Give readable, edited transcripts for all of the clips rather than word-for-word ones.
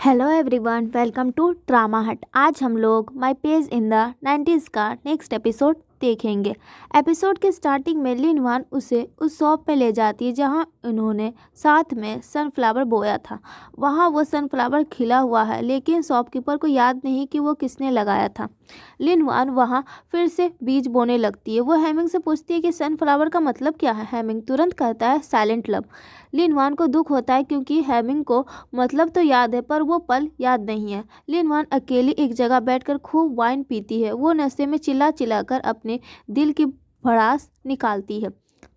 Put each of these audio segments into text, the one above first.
Hello everyone, welcome to drama hut. आज हम लोग my page in the 90s का नेक्स्ट एपिसोड देखेंगे। एपिसोड के स्टार्टिंग में लिनवान उसे उस शॉप पे ले जाती है जहां उन्होंने साथ में सनफ्लावर बोया था। वहां वो सनफ्लावर खिला हुआ है, लेकिन शॉपकीपर को याद नहीं कि वो किसने लगाया था। लिनवान वहां फिर से बीज बोने लगती है। वो हेमिंग से पूछती है कि सनफ्लावर का मतलब क्या है। हेमिंग तुरंत कहता है साइलेंट लव। लिनवान को दुख होता है क्योंकि हेमिंग को मतलब तो याद है पर वो पल याद नहीं है। लिनवान अकेली एक जगह बैठकर खूब वाइन पीती है। वो नशे में चिल्ला चिल्लाकर अपने दिल की भड़ास निकालती है।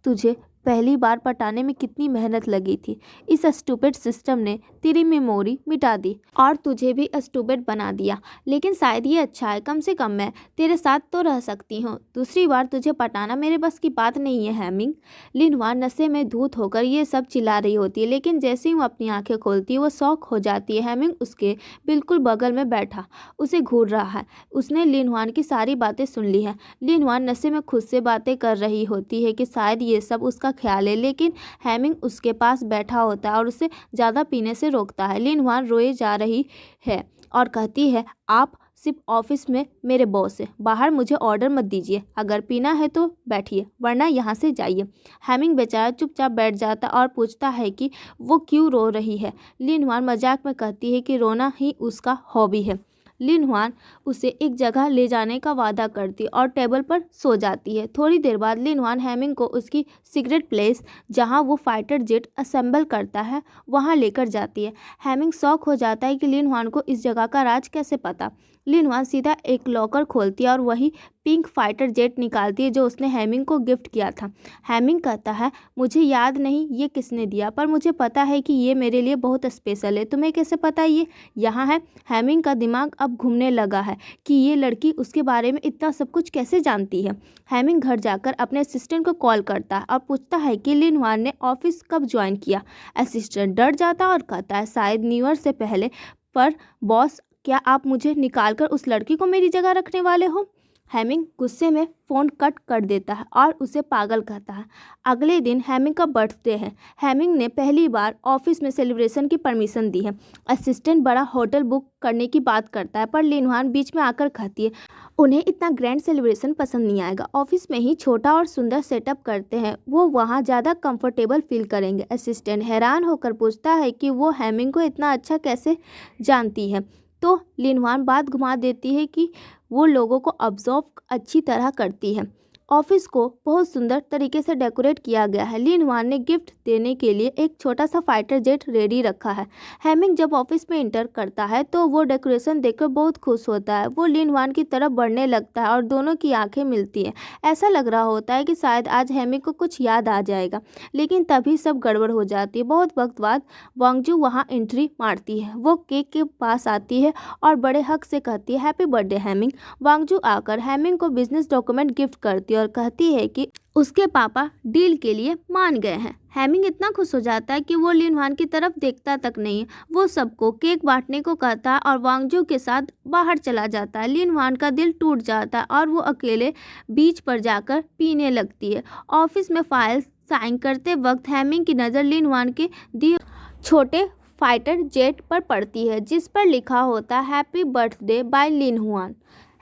तुझे पहली बार पटाने में कितनी मेहनत लगी थी। इस स्टूपिड सिस्टम ने तेरी मेमोरी मिटा दी और तुझे भी स्टूपिड बना दिया, लेकिन शायद ये अच्छा है। कम से कम मैं तेरे साथ तो रह सकती हूँ। दूसरी बार तुझे पटाना मेरे बस की बात नहीं है हेमिंग। लिनवान नशे में धूत होकर ये सब चिल्ला रही होती है, लेकिन जैसे ही वो अपनी आंखें खोलती है वो शॉक हो जाती है। हेमिंग उसके बिल्कुल बगल में बैठा उसे घूर रहा है। उसने लिनवान की सारी बातें सुन ली है। लिनवान नशे में खुद से बातें कर रही होती है कि शायद ये सब उसका ख्याल है, लेकिन हेमिंग उसके पास बैठा होता है और उसे ज़्यादा पीने से रोकता है। लिनवान रोए जा रही है और कहती है, आप सिर्फ ऑफिस में मेरे बॉस है, बाहर मुझे ऑर्डर मत दीजिए। अगर पीना है तो बैठिए, वरना यहाँ से जाइए। हेमिंग बेचारा चुपचाप बैठ जाता और पूछता है कि वो क्यों रो रही है। लिनवान मजाक में कहती है कि रोना ही उसका हॉबी है। लिनहुआन उसे एक जगह ले जाने का वादा करती और टेबल पर सो जाती है। थोड़ी देर बाद लिनहुआन हेमिंग को उसकी सीक्रेट प्लेस जहां वो फाइटर जेट असेंबल करता है वहां लेकर जाती है। हेमिंग शॉक हो जाता है कि लिनहुआन को इस जगह का राज कैसे पता। लिनहुआन सीधा एक लॉकर खोलती है और वही पिंक फाइटर जेट निकालती है जो उसने हेमिंग को गिफ्ट किया था। हेमिंग कहता है, मुझे याद नहीं ये किसने दिया, पर मुझे पता है कि ये मेरे लिए बहुत स्पेशल है। तुम्हें कैसे पता ये यहाँ है? हेमिंग का दिमाग अब घूमने लगा है कि ये लड़की उसके बारे में इतना सब कुछ कैसे जानती है। हेमिंग घर जाकर अपने असिस्टेंट को कॉल करता है और पूछता है कि लिनहुआन ने ऑफिस कब ज्वाइन किया। असिस्टेंट डर जाता और कहता है, शायद न्यू ईयर से पहले। पर बॉस, क्या आप मुझे निकालकर उस लड़की को मेरी जगह रखने वाले हो? हेमिंग गुस्से में फ़ोन कट कर देता है और उसे पागल कहता है। अगले दिन हेमिंग का बर्थडे है। हेमिंग ने पहली बार ऑफिस में सेलिब्रेशन की परमिशन दी है। असिस्टेंट बड़ा होटल बुक करने की बात करता है, पर लिनहुआन बीच में आकर कहती है, उन्हें इतना ग्रैंड सेलिब्रेशन पसंद नहीं आएगा। ऑफिस में ही छोटा और सुंदर सेटअप करते हैं, वो वहाँ ज़्यादा कंफर्टेबल फील करेंगे। असिस्टेंट हैरान होकर पूछता है कि वो हेमिंग को इतना अच्छा कैसे जानती है। तो लिनहुआन बात घुमा देती है कि वो लोगों को ऑब्जर्व अच्छी तरह करती है। ऑफिस को बहुत सुंदर तरीके से डेकोरेट किया गया है। लिनहुआन ने गिफ्ट देने के लिए एक छोटा सा फाइटर जेट रेडी रखा है। हेमिंग जब ऑफिस में इंटर करता है तो वो डेकोरेशन देखकर बहुत खुश होता है। वो लिनहुआन की तरफ बढ़ने लगता है और दोनों की आंखें मिलती हैं। ऐसा लग रहा होता है कि शायद आज हेमिंग को कुछ याद आ जाएगा, लेकिन तभी सब गड़बड़ हो जाती है। बहुत वक्त बाद वांगजू वहाँ एंट्री मारती है। वो केक के पास आती है और बड़े हक से कहती है, हैप्पी बर्थडे हेमिंग। वांगजू आकर हेमिंग को बिजनेस डॉक्यूमेंट गिफ्ट करती है और कहती है कि उसके पापा डील के लिए मान गए हैं। हेमिंग इतना खुश हो जाता है कि वो लिनहुआन की तरफ देखता तक नहीं है। वो सबको केक बांटने को कहता है और वांगजू के साथ बाहर चला जाता है। लिनहुआन का दिल टूट जाता है और वो अकेले बीच पर जाकर पीने लगती है। ऑफिस में फाइल साइन करते वक्त हेमिंग की नज़र लिनहुआन के दिए छोटे फाइटर जेट पर पड़ती है, जिस पर लिखा होता है हैप्पी बर्थडे बाय लिनहुआन।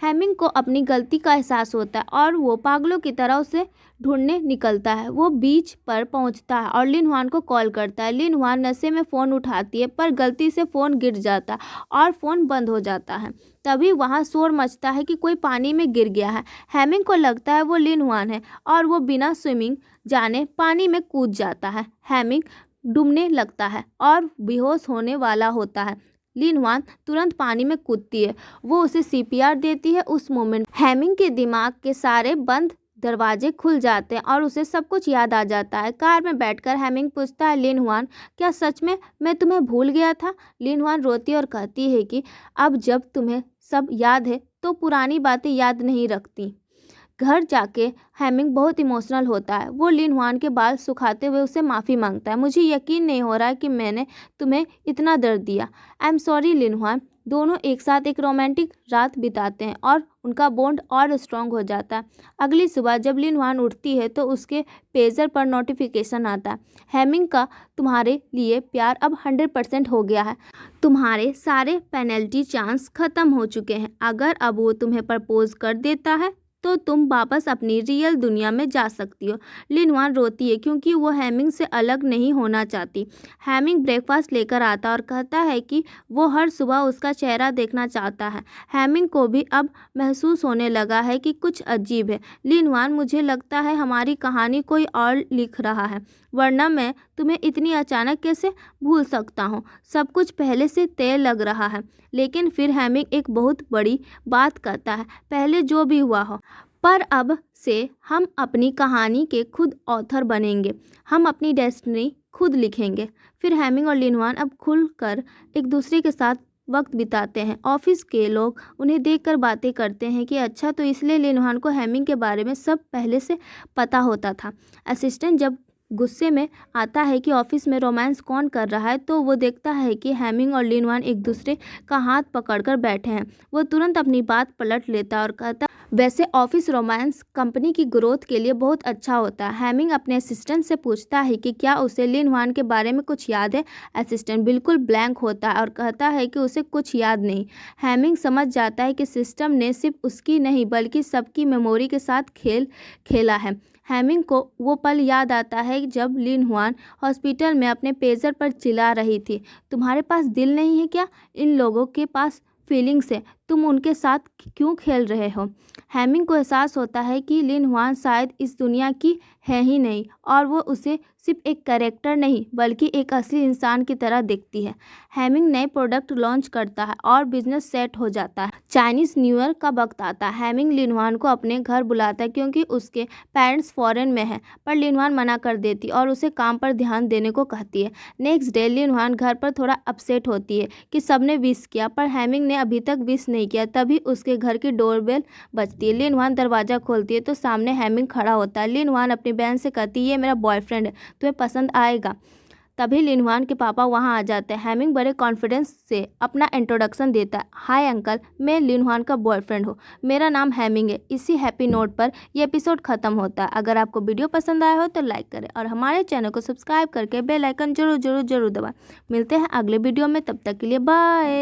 हेमिंग को अपनी गलती का एहसास होता है और वो पागलों की तरह उसे ढूंढने निकलता है। वो बीच पर पहुंचता है और लिनहुआन को कॉल करता है। लिनहुआन नशे में फ़ोन उठाती है, पर गलती से फ़ोन गिर जाता और फ़ोन बंद हो जाता है। तभी वहाँ शोर मचता है कि कोई पानी में गिर गया है। हेमिंग को लगता है वो लिनहुआन है और वो बिना स्विमिंग जाने पानी में कूद जाता है। हेमिंग डूबने लगता है और बेहोश होने वाला होता है। लिनहुआन तुरंत पानी में कूदती है। वो उसे सीपीआर देती है। उस मोमेंट हेमिंग के दिमाग के सारे बंद दरवाजे खुल जाते हैं और उसे सब कुछ याद आ जाता है। कार में बैठकर हेमिंग पूछता है, लिनहुआन, क्या सच में मैं तुम्हें भूल गया था? लिनहुआन रोती और कहती है कि अब जब तुम्हें सब याद है तो पुरानी बातें याद नहीं रखती। घर जाके हेमिंग बहुत इमोशनल होता है। वो लिनहुआन के बाल सुखाते हुए उससे माफ़ी मांगता है। मुझे यकीन नहीं हो रहा है कि मैंने तुम्हें इतना दर्द दिया। I am sorry Linhuan. दोनों एक साथ एक रोमांटिक रात बिताते हैं और उनका बॉन्ड और स्ट्रांग हो जाता है। अगली सुबह जब लिन हुआन उठती है तो उसके पेजर पर नोटिफिकेशन आता है, हेमिंग का तुम्हारे लिए प्यार अब 100% हो गया है। तुम्हारे सारे पेनल्टी चांस खत्म हो चुके हैं। अगर अब वो तुम्हें प्रपोज कर देता है तो तुम वापस अपनी रियल दुनिया में जा सकती हो। लिन हुआन रोती है क्योंकि वो हेमिंग से अलग नहीं होना चाहती। हेमिंग ब्रेकफास्ट लेकर आता और कहता है कि वो हर सुबह उसका चेहरा देखना चाहता है। हेमिंग को भी अब महसूस होने लगा है कि कुछ अजीब है। लिन हुआन, मुझे लगता है हमारी कहानी कोई और लिख रहा है, वरना मैं तुम्हें इतनी अचानक कैसे भूल सकता हूँ। सब कुछ पहले से तय लग रहा है। लेकिन फिर हेमिंग एक बहुत बड़ी बात कहता है, पहले जो भी हुआ हो, पर अब से हम अपनी कहानी के खुद ऑथर बनेंगे। हम अपनी डेस्टिनी खुद लिखेंगे। फिर हेमिंग और लिन हुआन अब खुलकर एक दूसरे के साथ वक्त बिताते हैं। ऑफिस के लोग उन्हें देखकर बातें करते हैं कि अच्छा, तो इसलिए लिन हुआन को हेमिंग के बारे में सब पहले से पता होता था। असिस्टेंट जब गुस्से में आता है कि ऑफिस में रोमांस कौन कर रहा है तो वो देखता है कि हेमिंग और लिन हुआन एक दूसरे का हाथ पकड़कर बैठे हैं। वो तुरंत अपनी बात पलट लेता और कहता, वैसे ऑफिस रोमांस कंपनी की ग्रोथ के लिए बहुत अच्छा होता है। हेमिंग अपने असिस्टेंट से पूछता है कि क्या उसे लिन हुआन के बारे में कुछ याद है। असिस्टेंट बिल्कुल ब्लैंक होता है और कहता है कि उसे कुछ याद नहीं। हेमिंग समझ जाता है कि सिस्टम ने सिर्फ उसकी नहीं बल्कि सबकी मेमोरी के साथ खेल खेला है। हेमिंग को वो पल याद आता है जब लिन हुआन हॉस्पिटल में अपने पेजर पर चिल्ला रही थी, तुम्हारे पास दिल नहीं है क्या? इन लोगों के पास फीलिंग्स है, तुम उनके साथ क्यों खेल रहे हो? हेमिंग को एहसास होता है कि लिन हुआन शायद इस दुनिया की है ही नहीं और वो उसे सिर्फ एक कैरेक्टर नहीं बल्कि एक असली इंसान की तरह देखती है। हेमिंग नए प्रोडक्ट लॉन्च करता है और बिजनेस सेट हो जाता है। चाइनीज न्यू ईयर का वक्त आता है। हेमिंग लिन हुआन को अपने घर बुलाता है क्योंकि उसके पेरेंट्स फॉरेन में हैं, पर लिन हुआन मना कर देती और उसे काम पर ध्यान देने को कहती है। नेक्स्ट डे लिन हुआन घर पर थोड़ा अपसेट होती है कि सबने विश किया पर हेमिंग ने अभी तक विश नहीं किया। तभी उसके घर की डोरबेल बजती है। लिन हुआन दरवाजा खोलती है तो सामने हेमिंग खड़ा होता है। लिन हुआन अपनी बहन से कहती है, ये मेरा बॉयफ्रेंड है, तुम्हें पसंद आएगा। तभी लिन हुआन के पापा वहां आ जाते हैं। हेमिंग बड़े कॉन्फिडेंस से अपना इंट्रोडक्शन देता है, हाय अंकल, मैं लिन हुआन का बॉयफ्रेंड हूँ, मेरा नाम हेमिंग है। इसी हैप्पी नोट पर यह एपिसोड खत्म होता है। अगर आपको वीडियो पसंद आया हो तो लाइक करें और हमारे चैनल को सब्सक्राइब करके बेल आइकन जरूर जरूर जरूर दबाएं। मिलते हैं अगले वीडियो में, तब तक के लिए बाय।